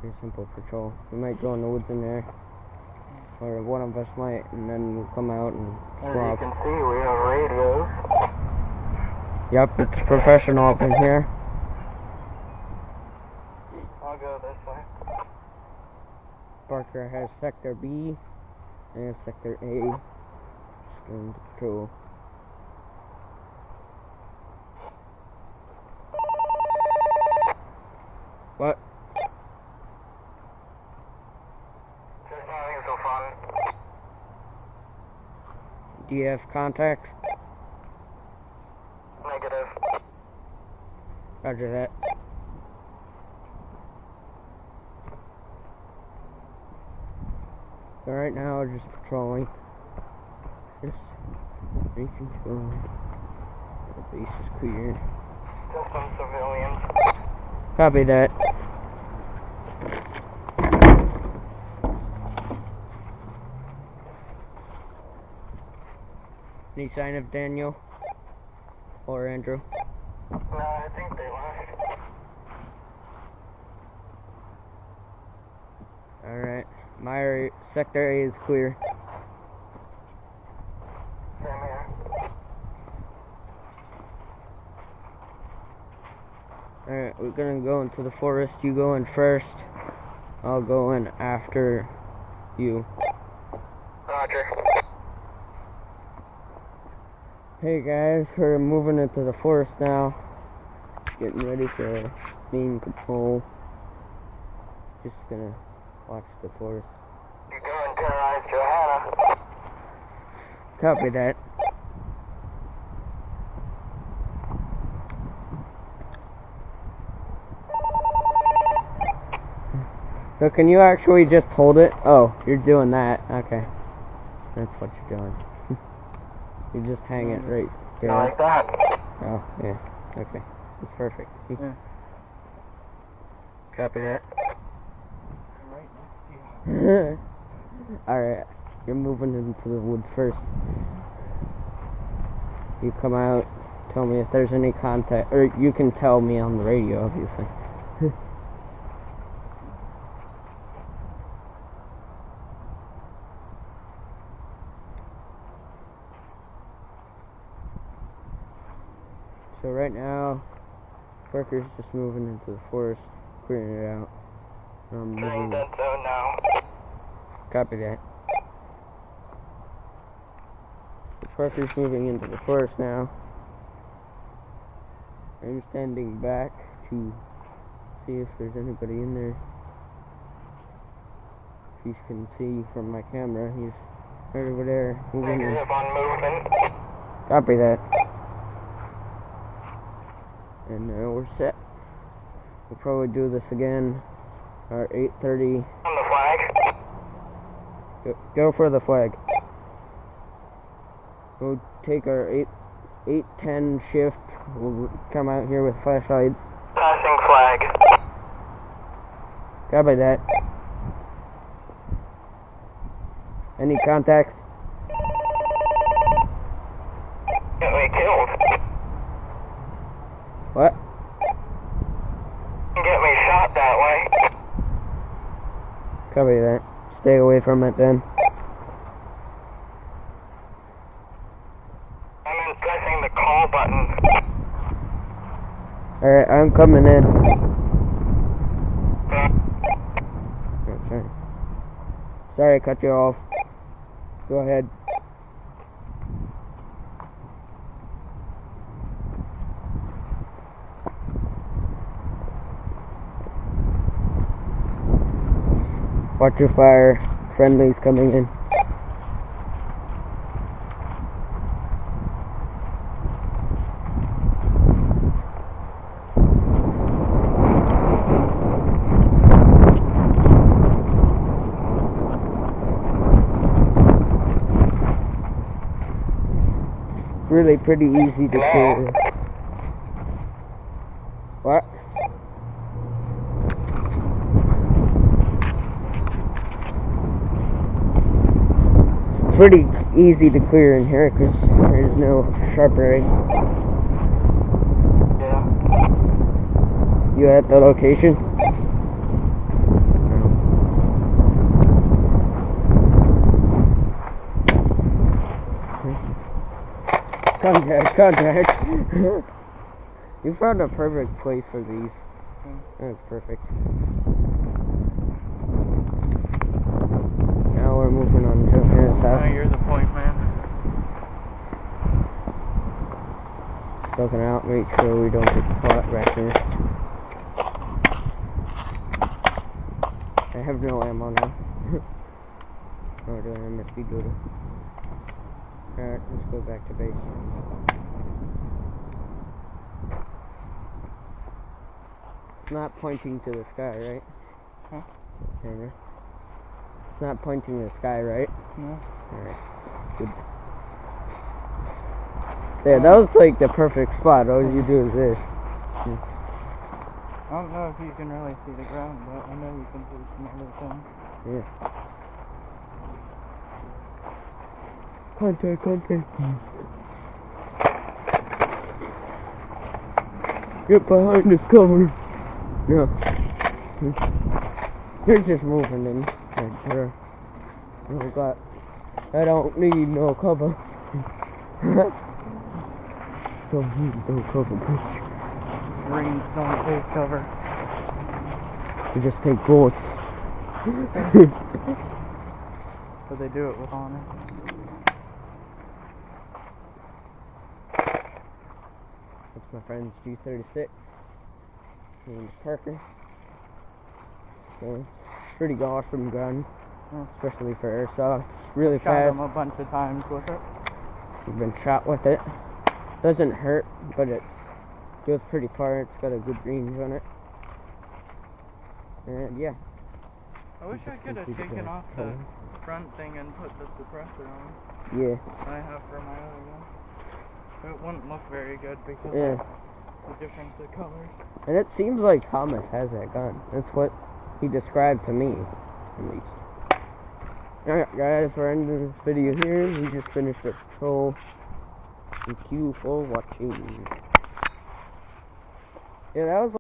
Pretty simple patrol. We might go in the woods in there, or one of us might, and then we'll come out and As swap. you can see, we have radios. Yep, it's professional up in here. I'll go this way. Parker has Sector B and Sector A. Just going to patrol. What? Just having some fun. Do you have contacts? Negative. Roger that. So right now we're just patrolling. Just making sure the base is clear. Just some civilians. Copy that. Any sign of Daniel or Andrew? No, I think they left. Alright. My Sector A is clear. Same here. Alright, we're gonna go into the forest. You go in first. I'll go in after you. Roger. Hey guys, we're moving into the forest now. Getting ready for main patrol. Just gonna watch the forest. You go and terrorize Johanna. Copy that. So can you actually just hold it? Oh, you're doing that. Okay. That's what you're doing. You just hang it right there. Like that. Oh, yeah. Okay. That's perfect. Copy that. Right next to you. Alright. You're moving into the woods first. You come out, tell me if there's any contact, or you can tell me on the radio, obviously. So right now, Parker's just moving into the forest, clearing it out. Turning dead zone now. Copy that. So Parker's moving into the forest now. I'm standing back to see if there's anybody in there. If you can see from my camera, he's right over there moving in. Negative on movement. Copy that. And now we're set. We'll probably do this again. Our 8:30. On the flag. Go for the flag. We'll take our 8:10 shift. We'll come out here with flashlights. Passing flag. Copy that. Any contacts? Get me killed. What? Get me shot that way. Copy that. Stay away from it then. I'm pressing the call button. Alright, I'm coming in. Oh, sorry, I cut you off. Go ahead. Watch your fire. Friendly's coming in. Really pretty easy to clear. What? Pretty easy to clear in here because there's no shrubbery. Yeah. You at the location? Contact. You found a perfect place for these. That's perfect. Now we're moving on to Airsoft. Now you're the point man. Looking out, make sure we don't get caught right here. I have no ammo now. Oh, do I have my speed loader? Alright, let's go back to base. It's not pointing to the sky, right? Huh? Camera. It's not pointing to the sky, right? No. Alright, good. Yeah, that was like the perfect spot. All you do is this. I don't know if you can really see the ground, but I know you can see some other things. Yeah. Contact. Get behind this cover. No. You're just moving in. Oh God. I don't need no cover. Don't need no cover, bitch. Marines don't take cover. You just take bullets. But they do it with honor. That's my friend's G36. His name's Parker. So, pretty awesome gun, especially for airsoft. Really Shot fast. him a bunch of times with it. You've been shot with it. Doesn't hurt, but it goes pretty far. It's got a good range on it. And yeah. I wish I could have taken off the front thing and put the suppressor on. Yeah. I have for my other gun. It wouldn't look very good because Yeah. of the difference of colors. And it seems like Thomas has that gun. That's what he described to me, at least. Alright guys, we're ending this video here. We just finished the patrol. Thank you for watching. Yeah, that was